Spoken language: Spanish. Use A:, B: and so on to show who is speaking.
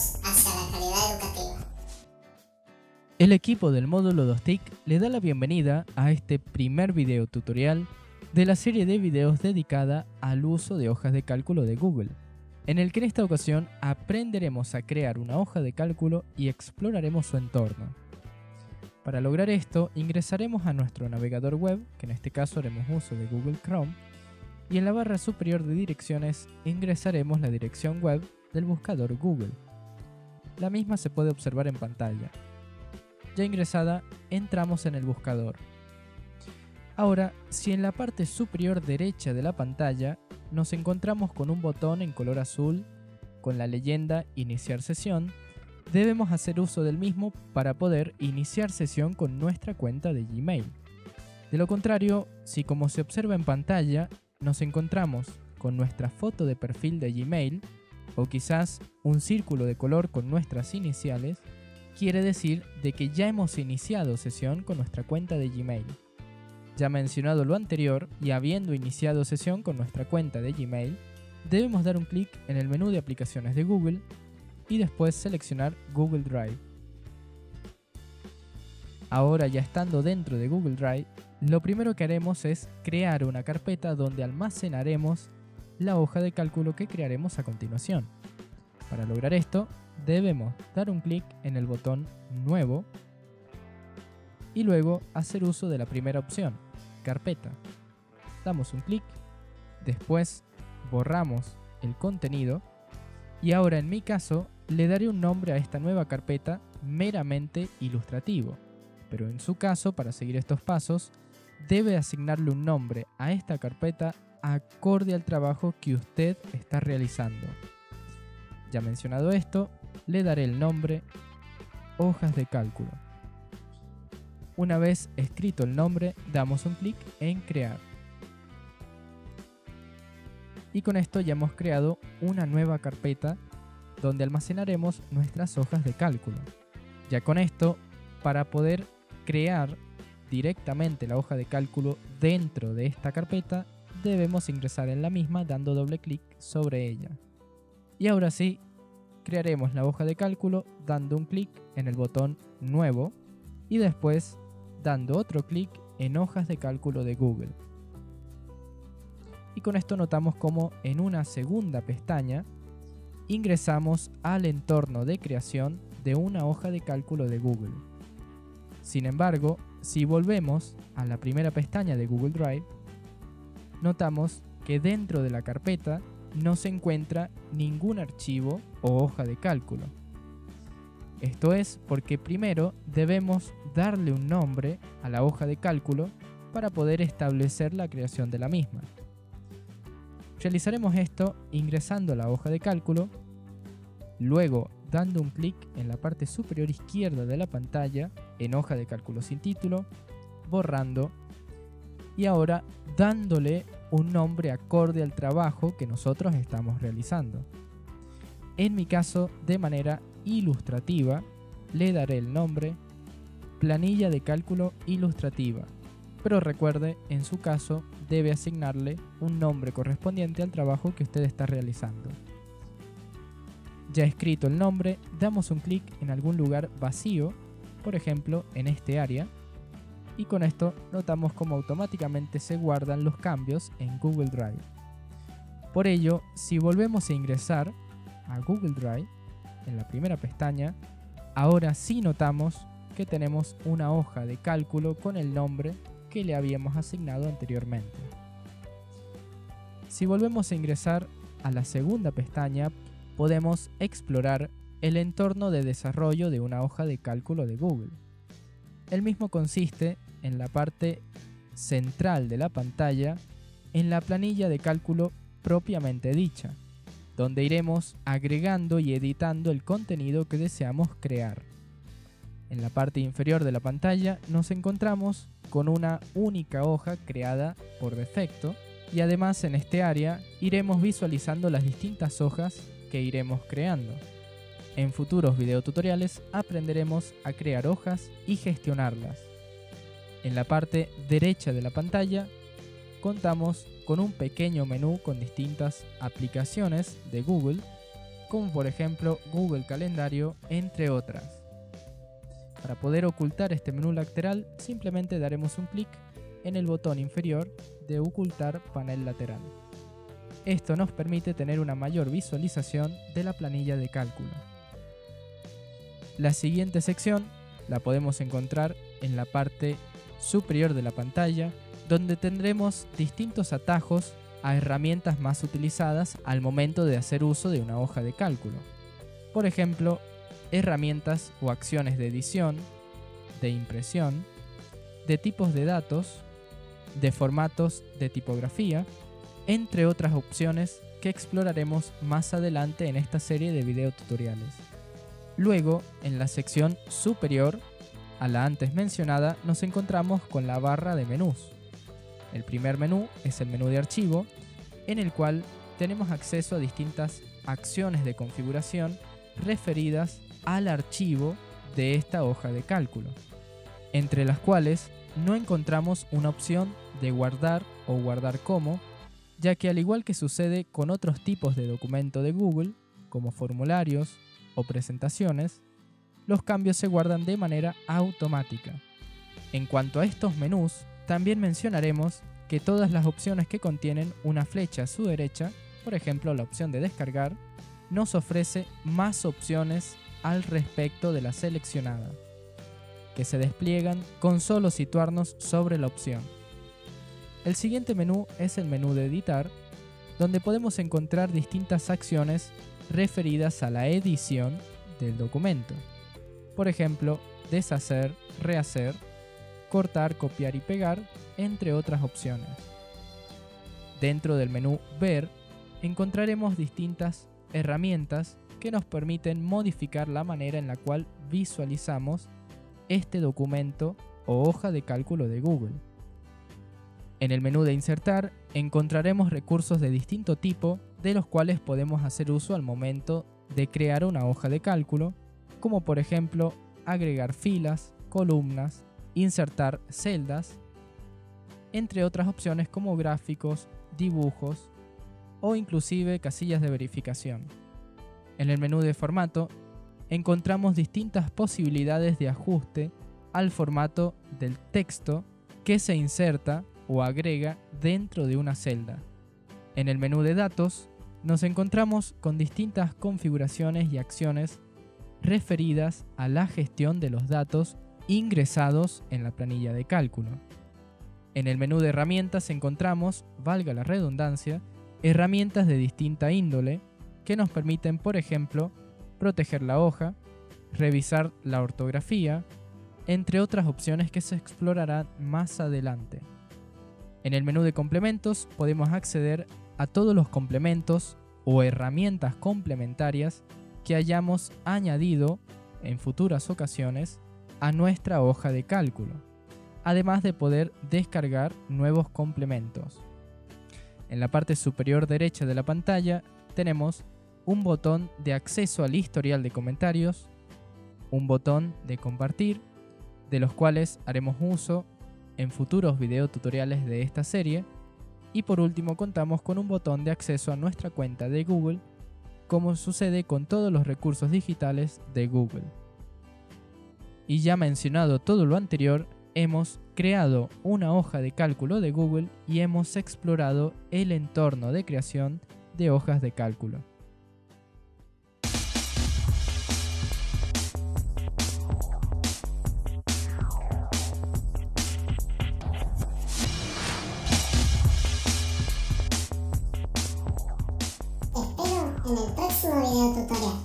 A: pasos hacia la calidad educativa.
B: El equipo del módulo 2TIC le da la bienvenida a este primer video tutorial de la serie de videos dedicada al uso de hojas de cálculo de Google, en el que en esta ocasión aprenderemos a crear una hoja de cálculo y exploraremos su entorno. Para lograr esto, ingresaremos a nuestro navegador web, que en este caso haremos uso de Google Chrome, y en la barra superior de direcciones ingresaremos la dirección web del buscador Google. La misma se puede observar en pantalla. Ya ingresada, entramos en el buscador. Ahora, si en la parte superior derecha de la pantalla nos encontramos con un botón en color azul con la leyenda Iniciar sesión, debemos hacer uso del mismo para poder iniciar sesión con nuestra cuenta de Gmail. De lo contrario, si como se observa en pantalla, nos encontramos con nuestra foto de perfil de Gmail o quizás un círculo de color con nuestras iniciales, quiere decir de que ya hemos iniciado sesión con nuestra cuenta de Gmail. Ya mencionado lo anterior y habiendo iniciado sesión con nuestra cuenta de Gmail, debemos dar un clic en el menú de aplicaciones de Google y después seleccionar Google Drive. Ahora, ya estando dentro de Google Drive, lo primero que haremos es crear una carpeta donde almacenaremos la hoja de cálculo que crearemos a continuación. Para lograr esto, debemos dar un clic en el botón Nuevo y luego hacer uso de la primera opción, Carpeta. Damos un clic, después borramos el contenido y ahora en mi caso le daré un nombre a esta nueva carpeta meramente ilustrativo, pero en su caso, para seguir estos pasos, debe asignarle un nombre a esta carpeta acorde al trabajo que usted está realizando. Ya mencionado esto, le daré el nombre Hojas de cálculo. Una vez escrito el nombre, damos un clic en Crear. Y con esto ya hemos creado una nueva carpeta donde almacenaremos nuestras hojas de cálculo. Ya con esto, para poder crear directamente la hoja de cálculo dentro de esta carpeta, debemos ingresar en la misma dando doble clic sobre ella. Y ahora sí, crearemos la hoja de cálculo dando un clic en el botón Nuevo y después dando otro clic en Hojas de cálculo de Google. Y con esto notamos como en una segunda pestaña ingresamos al entorno de creación de una hoja de cálculo de Google. Sin embargo, si volvemos a la primera pestaña de Google Drive, notamos que dentro de la carpeta no se encuentra ningún archivo o hoja de cálculo. Esto es porque primero debemos darle un nombre a la hoja de cálculo para poder establecer la creación de la misma. Realizaremos esto ingresando a la hoja de cálculo, luego dando un clic en la parte superior izquierda de la pantalla en hoja de cálculo sin título, borrando y ahora dándole un nombre acorde al trabajo que nosotros estamos realizando. En mi caso, de manera ilustrativa, le daré el nombre Planilla de cálculo ilustrativa, pero recuerde, en su caso, debe asignarle un nombre correspondiente al trabajo que usted está realizando. Ya escrito el nombre, damos un clic en algún lugar vacío, por ejemplo, en este área, y con esto notamos cómo automáticamente se guardan los cambios en Google Drive. Por ello, si volvemos a ingresar a Google Drive, en la primera pestaña, ahora sí notamos que tenemos una hoja de cálculo con el nombre que le habíamos asignado anteriormente. Si volvemos a ingresar a la segunda pestaña, podemos explorar el entorno de desarrollo de una hoja de cálculo de Google. El mismo consiste en la parte central de la pantalla, en la planilla de cálculo propiamente dicha, donde iremos agregando y editando el contenido que deseamos crear. En la parte inferior de la pantalla nos encontramos con una única hoja creada por defecto y además en este área iremos visualizando las distintas hojas que iremos creando. En futuros videotutoriales aprenderemos a crear hojas y gestionarlas. En la parte derecha de la pantalla contamos con un pequeño menú con distintas aplicaciones de Google como por ejemplo Google Calendario, entre otras. Para poder ocultar este menú lateral, simplemente daremos un clic en el botón inferior de Ocultar panel lateral. Esto nos permite tener una mayor visualización de la planilla de cálculo. La siguiente sección la podemos encontrar en la parte superior de la pantalla, donde tendremos distintos atajos a herramientas más utilizadas al momento de hacer uso de una hoja de cálculo. Por ejemplo, herramientas o acciones de edición, de impresión, de tipos de datos, de formatos de tipografía, entre otras opciones que exploraremos más adelante en esta serie de videotutoriales. Luego, en la sección superior a la antes mencionada, nos encontramos con la barra de menús. El primer menú es el menú de archivo, en el cual tenemos acceso a distintas acciones de configuración referidas al archivo de esta hoja de cálculo, entre las cuales no encontramos una opción de guardar o guardar como, ya que al igual que sucede con otros tipos de documento de Google, como formularios o presentaciones, los cambios se guardan de manera automática. En cuanto a estos menús, también mencionaremos que todas las opciones que contienen una flecha a su derecha, por ejemplo la opción de descargar, nos ofrece más opciones al respecto de la seleccionada, que se despliegan con solo situarnos sobre la opción. El siguiente menú es el menú de editar, donde podemos encontrar distintas acciones referidas a la edición del documento. Por ejemplo, deshacer, rehacer, cortar, copiar y pegar, entre otras opciones. Dentro del menú Ver, encontraremos distintas herramientas que nos permiten modificar la manera en la cual visualizamos este documento o hoja de cálculo de Google. En el menú de Insertar encontraremos recursos de distinto tipo de los cuales podemos hacer uso al momento de crear una hoja de cálculo, como por ejemplo agregar filas, columnas, insertar celdas, entre otras opciones como gráficos, dibujos o inclusive casillas de verificación. En el menú de formato encontramos distintas posibilidades de ajuste al formato del texto que se inserta o agrega dentro de una celda. En el menú de datos nos encontramos con distintas configuraciones y acciones referidas a la gestión de los datos ingresados en la planilla de cálculo. En el menú de herramientas encontramos, valga la redundancia, herramientas de distinta índole que nos permiten, por ejemplo, proteger la hoja, revisar la ortografía, entre otras opciones que se explorarán más adelante. En el menú de complementos podemos acceder a todos los complementos o herramientas complementarias que hayamos añadido en futuras ocasiones a nuestra hoja de cálculo, además de poder descargar nuevos complementos. En la parte superior derecha de la pantalla tenemos un botón de acceso al historial de comentarios, un botón de compartir, de los cuales haremos uso en futuros videotutoriales de esta serie, y por último contamos con un botón de acceso a nuestra cuenta de Google, como sucede con todos los recursos digitales de Google. Y ya mencionado todo lo anterior, hemos creado una hoja de cálculo de Google y hemos explorado el entorno de creación de hojas de cálculo.
A: Te espero en el próximo video tutorial.